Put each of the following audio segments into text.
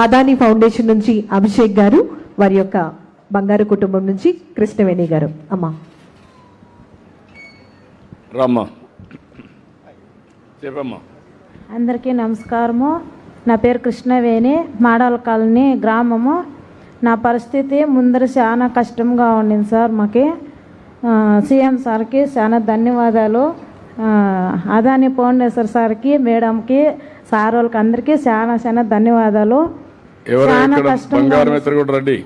Adani foundation నుంచి అభిషేక్ గారు, వారి యొక్క బంగారు కుటుంబం నుంచి కృష్ణవేణి గారు. అమ్మా రామ్మా, చెప్పమ్మా. అందరికీ నమస్కారము. నా పేరు కృష్ణవేణి, మాడల కాలనీ గ్రామము. నా పరిస్థితి ముందర చాలా కష్టంగా ఉండింది సార్. మాకి సీఎం సార్కి చాలా ధన్యవాదాలు. అదాని ఫౌండేషన్ సార్కి, మేడంకి, సార్ వాళ్ళకి అందరికీ చాలా చాలా ధన్యవాదాలు. చాలా కష్టంగా రండి,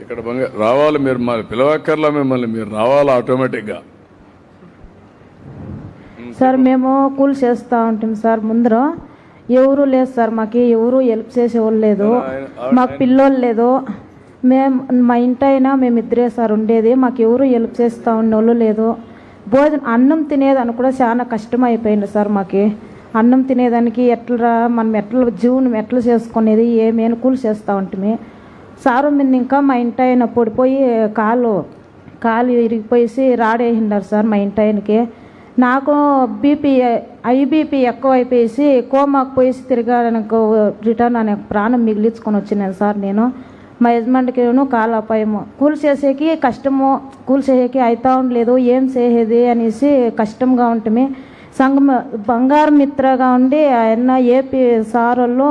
ఇక్కడ రావాలి మీరు, పిలవక్కర్లా మిమ్మల్ని, మీరు రావాలి ఆటోమేటిక్గా. సార్ మేము కూల్ చేస్తూ ఉంటాం సార్. ముందర ఎవరు లేదు సార్, మాకు ఎవరు హెల్ప్ చేసేవాళ్ళు లేదు, మాకు పిల్లోళ్ళు లేదు. మా ఇంటైనా మేమిద్దరే సార్ ఉండేది, మాకు ఎవరు హెల్ప్ చేస్తూ ఉండేవాళ్ళు లేదు. అన్నం తినేదానికి కూడా చాలా కష్టం అయిపోయింది సార్. మాకు అన్నం తినేదానికి ఎట్లా మనం జీవనం ఎట్లా చేసుకునేది ఏమేమి కూల్ చేస్తూ ఉంటుంది. సారు మీద ఇంకా మా ఇంటైన పడిపోయి కాలు ఇరిగిపోయేసి రాడేసిండారు సార్ మా ఇంటైనకి. నాకు ఐబీపీ ఎక్కువ అయిపోయేసి కోమాకు పోయేసి తిరగడానికి రిటర్న్ అనే ప్రాణం మిగిలించుకొని వచ్చినాను సార్. నేను మా యజమానికి కాలు అపాయము, కూల్ చేసేకి కష్టము, కూల్ చేసేకి అవుతా ఉండలేదు, ఏం చేసేది అనేసి కష్టంగా ఉంటుంది. సంఘం బంగారు మిత్రగా ఉండి ఆయన ఏపీ సార్ వాళ్ళు,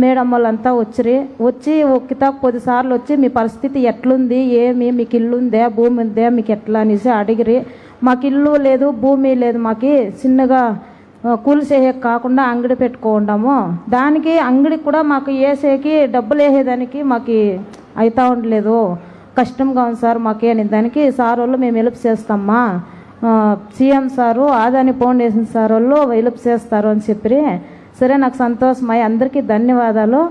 మేడం వాళ్ళంతా వచ్చి ఒక్కితాకు 10 సార్లు వచ్చి మీ పరిస్థితి ఎట్లుంది, ఏమి మీకు ఇల్లు ఉందే, భూమి ఉందే, మీకు ఎట్లా అనేసి అడిగిరి. మాకు ఇల్లు లేదు, భూమి లేదు, మాకు చిన్నగా కూలి చేసేకి కాకుండా అంగడి పెట్టుకుంటాము. దానికి అంగడికి కూడా మాకు వేసేకి డబ్బులు వేసేదానికి మాకు అవుతా ఉండలేదు, కష్టంగా ఉంది సార్ మాకు అని. దానికి సార్ వాళ్ళు మేము హెల్ప్ చేస్తామా, CM sir, Adani foundation sir వాళ్ళు హెల్ప్ చేస్తారు అని చెప్పి. సరే, నాకు సంతోషమై అందరికీ ధన్యవాదాలు.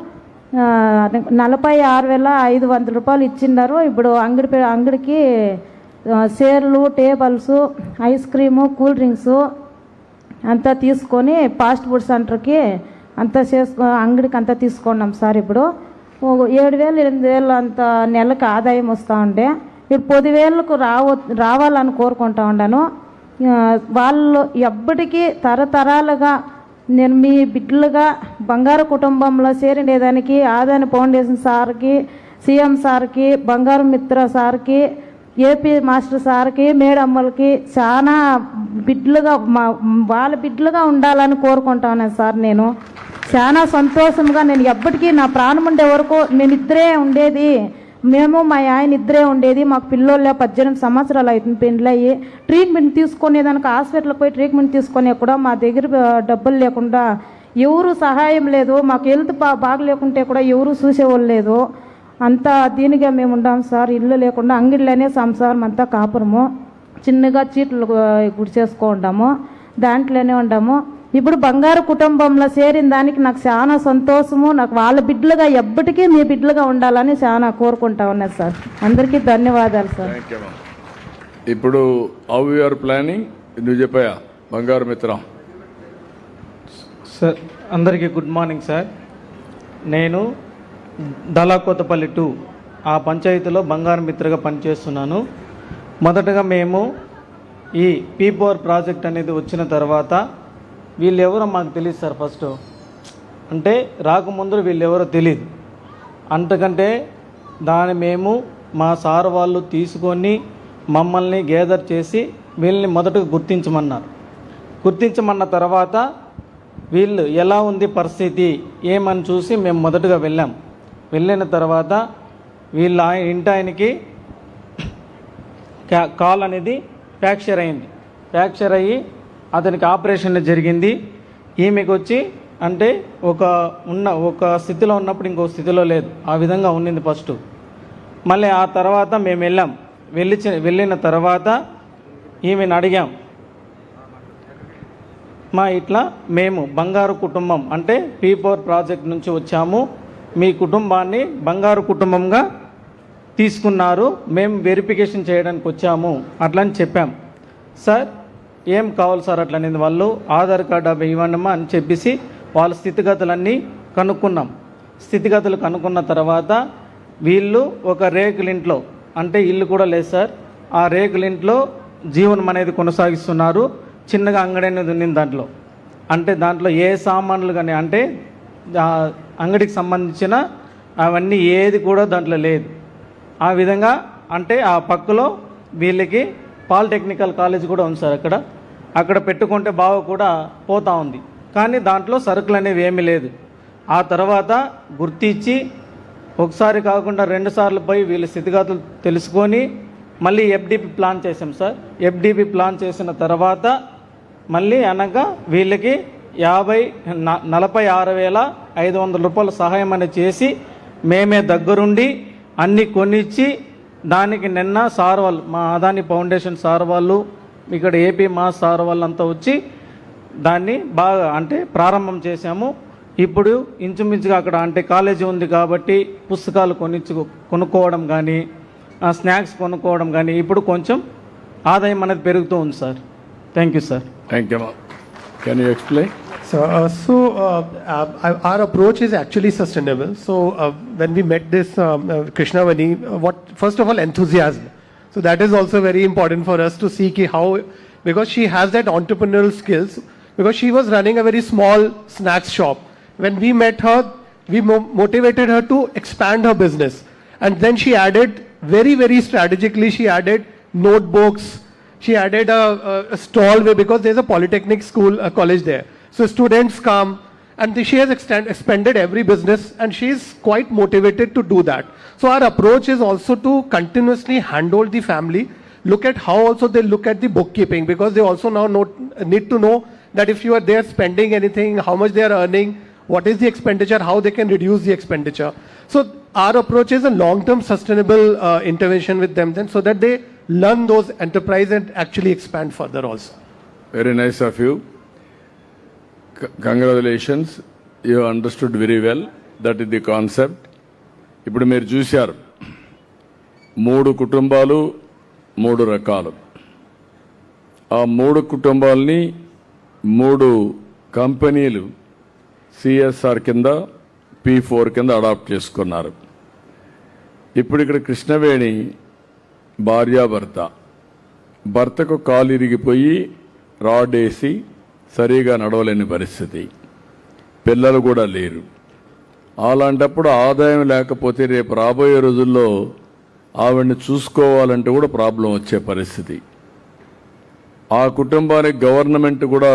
46,500 రూపాయలు ఇచ్చిండారు. ఇప్పుడు అంగడికి చైర్లు, tables, ice cream, cool drinks అంతా తీసుకొని ఫాస్ట్ ఫుడ్ సెంటర్కి అంతా అంగడికి అంతా తీసుకున్నాం సార్. ఇప్పుడు 7,000 8,000 అంత నెలకు ఆదాయం వస్తూ ఉండే, ఇప్పుడు 10,000కు రావాలని కోరుకుంటా ఉన్నాను. వాళ్ళు ఎప్పటికీ తరతరాలుగా నేను మీ బిడ్డలుగా బంగారు కుటుంబంలో చేరిండేదానికి అదాని ఫౌండేషన్ సార్కి, సీఎం సార్కి, బంగారు మిత్ర సార్కి, ఏపీ మాస్టర్ సార్కి, మేడమ్మలకి చాలా బిడ్డలుగా వాళ్ళ బిడ్డలుగా ఉండాలని కోరుకుంటాను సార్. నేను చాలా సంతోషంగా, నేను ఎప్పటికీ నా ప్రాణం ఉండే వరకు మేమిద్దరే ఉండేది, మేము మా ఆయన ఇద్దరే ఉండేది. మాకు పిల్లోళ్ళే 18 సంవత్సరాలు అవుతుంది పెళ్ళి. ట్రీట్మెంట్ తీసుకునేదానికి హాస్పిటల్కి పోయి ట్రీట్మెంట్ తీసుకునే కూడా మా దగ్గర డబ్బులు లేకుండా, ఎవరు సహాయం లేదు, మాకు హెల్త్ బాగలేకుంటే కూడా ఎవరు చూసేవాళ్ళు లేదు. అంతా దీనిగా మేము ఉండాం సార్. ఇల్లు లేకుండా అంగిళ్ళనే సంసారం అంతా కాపురము, చిన్నగా చీట్లు గుడి చేసుకుంటాము, దాంట్లోనే ఉండాము. ఇప్పుడు బంగారు కుటుంబంలో చేరిన దానికి నాకు చాలా సంతోషము. నాకు వాళ్ళ బిడ్డలుగా ఎప్పటికీ మీ బిడ్డలుగా ఉండాలని చాలా కోరుకుంటా ఉన్నారు సార్. అందరికీ ధన్యవాదాలు సార్. ఇప్పుడు హౌ యు ఆర్ ప్లానింగ్, నువ్వు చెప్పాయా బంగారు మిత్రం సార్? అందరికీ గుడ్ మార్నింగ్ సార్. నేను దళాకోతపల్లి 2 ఆ పంచాయతీలో బంగారు మిత్రగా పనిచేస్తున్నాను. మొదటగా మేము ఈ P4 ప్రాజెక్ట్ అనేది వచ్చిన తర్వాత వీళ్ళెవరో మాకు తెలియదు సార్. ఫస్ట్ అంటే రాకముందు వీళ్ళెవరో తెలియదు. అంతకంటే మేము మా సార్ వాళ్ళు తీసుకొని మమ్మల్ని గేదర్ చేసి వీళ్ళని మొదటగా గుర్తించమన్న తర్వాత వీళ్ళు ఎలా ఉంది పరిస్థితి ఏమని చూసి మేము మొదటగా వెళ్ళిన తర్వాత వీళ్ళ ఇంటాయనకి కాల్ అనేది ఫ్రాక్చర్ అయ్యి అతనికి ఆపరేషన్ జరిగింది. ఈమెకు వచ్చి అంటే ఒక స్థితిలో ఉన్నప్పుడు ఇంకో స్థితిలో లేదు, ఆ విధంగా ఉండింది ఫస్ట్. మళ్ళీ ఆ తర్వాత మేము వెళ్ళిన తర్వాత ఈమెను అడిగాం, ఇట్లా మేము బంగారు కుటుంబం అంటే P4 ప్రాజెక్ట్ నుంచి వచ్చాము, మీ కుటుంబాన్ని బంగారు కుటుంబంగా తీసుకున్నారు, మేము వెరిఫికేషన్ చేయడానికి వచ్చాము అట్లని చెప్పాం. సార్ ఏం కావాలి సార్ అట్లనేది, వాళ్ళు ఆధార్ కార్డు అవి ఇవ్వండమ్మా అని చెప్పేసి వాళ్ళ స్థితిగతులన్నీ కనుక్కున్న తర్వాత వీళ్ళు ఒక రేకులింట్లో, అంటే ఇల్లు కూడా లేదు సార్, ఆ రేకులింట్లో జీవనం అనేది కొనసాగిస్తున్నారు. చిన్నగా అంగడి అనేది ఉంది దాంట్లో. అంటే దాంట్లో ఏ సామాన్లు కానీ అంటే అంగడికి సంబంధించిన అవన్నీ ఏది కూడా దాంట్లో లేదు. ఆ విధంగా అంటే ఆ పక్కలో వీళ్ళకి పాలిటెక్నికల్ కాలేజ్ కూడా ఉంది సార్. అక్కడ పెట్టుకుంటే బాగా కూడా పోతా ఉంది, కానీ దాంట్లో సరుకులు అనేవి ఏమీ లేదు. ఆ తర్వాత గుర్తించి ఒకసారి కాకుండా 2 సార్లు పోయి వీళ్ళ స్థితిగతులు తెలుసుకొని మళ్ళీ ఎఫ్డిపి ప్లాన్ చేసాం సార్. ఎఫ్డిపి ప్లాన్ చేసిన తర్వాత మళ్ళీ అనగా వీళ్ళకి 46,500 రూపాయల సహాయం అనేది చేసి మేమే దగ్గరుండి అన్నీ కొనిచ్చి దానికి నిన్న సార్ వాళ్ళు, మా అదాని ఫౌండేషన్ సార్ వాళ్ళు, ఇక్కడ ఏపీ మా సార్ వాళ్ళంతా వచ్చి దాన్ని బాగా అంటే ప్రారంభం చేశాము. ఇప్పుడు ఇంచుమించుగా అక్కడ అంటే కాలేజీ ఉంది కాబట్టి పుస్తకాలు కొనుక్కోవడం కానీ స్నాక్స్ కొనుక్కోవడం కానీ ఇప్పుడు కొంచెం ఆదాయం అనేది పెరుగుతూ ఉంది sir. Thank you sir. Thank you. Can you explain? Our approach is actually sustainable. So when we met this Krishnavani, what first of all enthusiasm. So that is also very important for us to see how, because she has that entrepreneurial skills, because she was running a very small snacks shop. When we met her, we motivated her to expand her business, and then she added very strategically. She added notebooks. She added a stall where, because there's a polytechnic school, a college there. So students come, and she has expanded every business, and she is quite motivated to do that. So our approach is also to continuously handhold the family, look at how also they look at the bookkeeping, because they also now need to know that if you are there spending anything, how much they are earning, what is the expenditure, how they can reduce the expenditure. So our approach is a long-term sustainable intervention with them then, so that they learn those enterprise and actually expand further also. Very nice of you. Congratulations. You understood very well. That is the concept. ఇప్పుడు మీరు చూశారు 3 కుటుంబాలు 3 రకాలు. ఆ 3 కుటుంబాలని 3 కంపెనీలు CSR కింద P4 కింద అడాప్ట్ చేసుకున్నారు. ఇప్పుడు ఇక్కడ కృష్ణవేణి భార్యాభర్త, భర్తకు కాలు ఇరిగిపోయి రాడ్ వేసి సరిగా నడవలేని పరిస్థితి, పిల్లలు కూడా లేరు. అలాంటప్పుడు ఆదాయం లేకపోతే రేపు రాబోయే రోజుల్లో ఆవిడ్ని చూసుకోవాలంటే కూడా ప్రాబ్లం వచ్చే పరిస్థితి. ఆ కుటుంబానికి గవర్నమెంట్ కూడా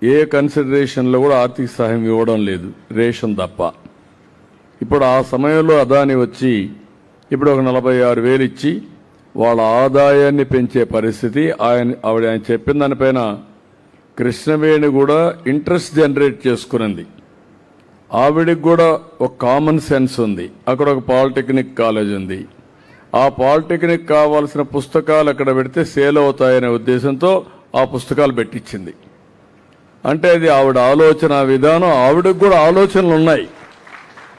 ఏ కన్సిడరేషన్లో కూడా ఆర్థిక సహాయం ఇవ్వడం లేదు, రేషన్ తప్ప. ఇప్పుడు ఆ సమయంలో అదాని వచ్చి ఇప్పుడు ఒక 46,000 ఇచ్చి వాళ్ళ ఆదాయాన్ని పెంచే పరిస్థితి. ఆవిడ చెప్పిన దానిపైన కృష్ణవేణి కూడా ఇంట్రెస్ట్ జనరేట్ చేసుకునింది. ఆవిడికి కూడా ఒక కామన్ సెన్స్ ఉంది. అక్కడ ఒక పాలిటెక్నిక్ కాలేజ్ ఉంది. ఆ పాలిటెక్నిక్ కావాల్సిన పుస్తకాలు అక్కడ పెడితే సేల్ అవుతాయనే ఉద్దేశంతో ఆ పుస్తకాలు పెట్టించింది. అంటే అది ఆవిడ ఆలోచన విధానం. ఆవిడకు కూడా ఆలోచనలు ఉన్నాయి,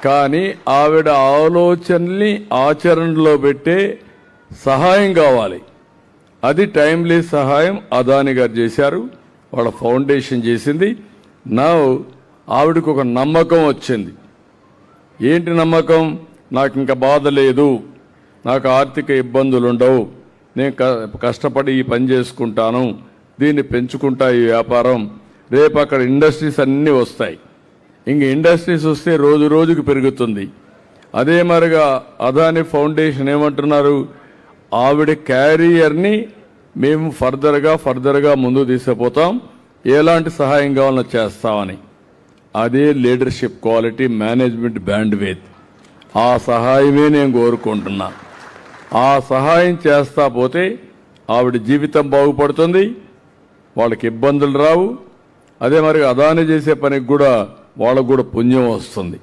కానీ ఆవిడ ఆలోచనల్ని ఆచరణలో పెట్టే సహాయం కావాలి. అది టైమ్లీ సహాయం అదాని గారు చేశారు, వాళ్ళ ఫౌండేషన్ చేసింది. నా ఆవిడకు ఒక నమ్మకం వచ్చింది. ఏంటి నమ్మకం? నాకు ఇంకా బాధ లేదు, నాకు ఆర్థిక ఇబ్బందులు ఉండవు, నేను కష్టపడి ఈ పని చేసుకుంటాను, దీన్ని పెంచుకుంటా ఈ వ్యాపారం, రేపు అక్కడ ఇండస్ట్రీస్ అన్నీ వస్తాయి. ఇంక ఇండస్ట్రీస్ వస్తే రోజు రోజుకు పెరుగుతుంది. అదే మరిగా అదాని ఫౌండేషన్ ఏమంటున్నారు, ఆవిడ క్యారియర్ని మేము ఫర్దర్గా ముందుకు తీసుకుపోతాం, ఎలాంటి సహాయం కావాలన్నా చేస్తామని. అదే లీడర్షిప్ క్వాలిటీ, మేనేజ్మెంట్ బ్యాండ్విడ్త్. ఆ సహాయమే నేను కోరుకుంటున్నా. ఆ సహాయం చేస్తా పోతే ఆవిడ జీవితం బాగుపడుతుంది, వాళ్ళకి ఇబ్బందులు రావు. అదే మరి అదాని చేసే పనికి కూడా వాళ్ళకు కూడా పుణ్యం వస్తుంది.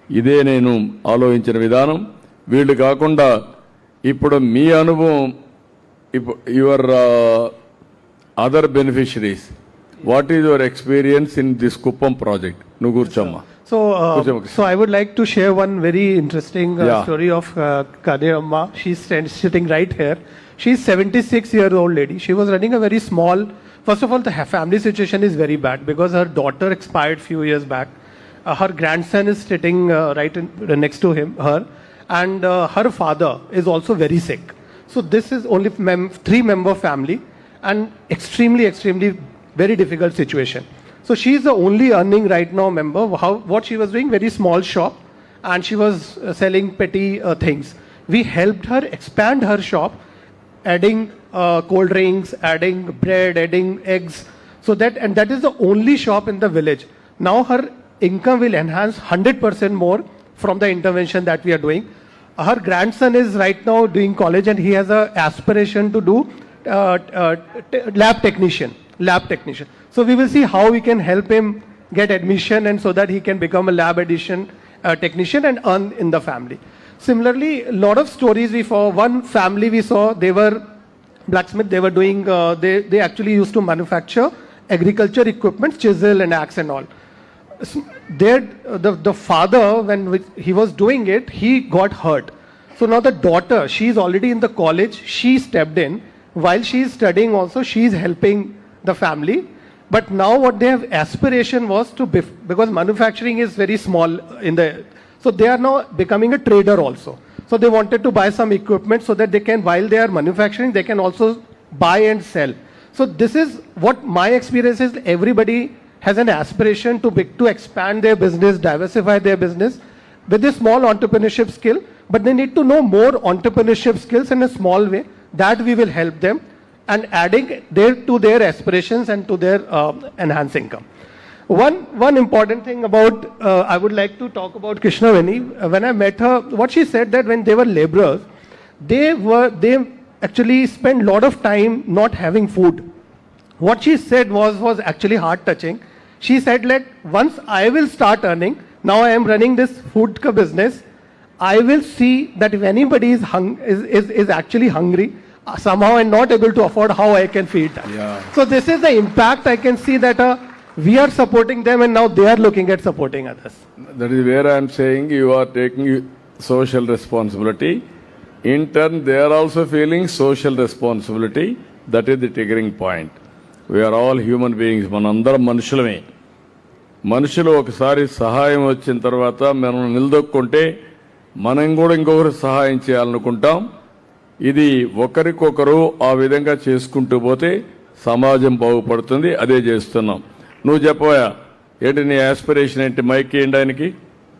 ఇదే నేను ఆలోచించిన విధానం. వీళ్ళు కాకుండా ఇప్పుడు మీ అనుభవం, your other beneficiaries, what is your experience in this Kuppam project? నువ్వు కూర్చోమ్మా. So I would like to share one very interesting story of Kadiramma. She's sitting right here. She's 76-year-old lady. She was running a very small. First of all, the family situation is very bad because her daughter expired few years back. Her grandson is sitting next to her, and her father is also very sick. So this is only 3-member family, and extremely very difficult situation. So she's the only earning right now member. What she was doing, very small shop, and she was selling petty things. We helped her expand her shop, adding cold drinks, adding bread, adding eggs. So that is the only shop in the village. Now her income will enhance 100% more from the intervention that we are doing. Her grandson is right now doing college, and he has an aspiration to do lab technician. So we will see how we can help him get admission, and so that he can become a lab technician and earn in the family. Similarly, a lot of stories we saw. One family we saw, they were blacksmith. They were doing. They actually used to manufacture agriculture equipment, chisel and axe and all. The father, when he was doing it, he got hurt. So now the daughter, she is already in the college. She stepped in while she is studying. Also, she is helping the family. But now what they have aspiration was to because manufacturing is very small so they are now becoming a trader also. So they wanted to buy some equipment so that they can, while they are manufacturing, they can also buy and sell. So this is what my experience is. Everybody has an aspiration to expand their business, diversify their business with a small entrepreneurship skill, but they need to know more entrepreneurship skills in a small way. That we will help them, and adding to their aspirations and to their enhanced income. One important thing about, I would like to talk about Krishnaveni. When I met her, what she said, that when they were laborers, they actually spent a lot of time not having food. What she said was actually heart touching. She said, like, once I will start earning, now I am running this food business, I will see that if anybody is actually hungry somehow and not able to afford, how I can feed them. Yeah. So this is the impact I can see, that we are supporting them, and now they are looking at supporting others. That is where I am saying you are taking social responsibility. In turn, they are also feeling social responsibility. That is the triggering point. We are all human beings. మనందరం మనుషులమే. మనుషులు ఒకసారి సహాయం వచ్చిన తర్వాత మనం నిలదొక్కుంటే మనం కూడా ఇంకొకరు సహాయం చేయాలనుకుంటాం. ఇది ఒకరికొకరు ఆ విధంగా చేసుకుంటూ పోతే సమాజం బాగుపడుతుంది. అదే చేస్తున్నాం. నువ్వు చెప్పవా, ఏంటి నీ ఆస్పిరేషన్ ఏంటి? మైక్ ఏంటి ఆయనకి?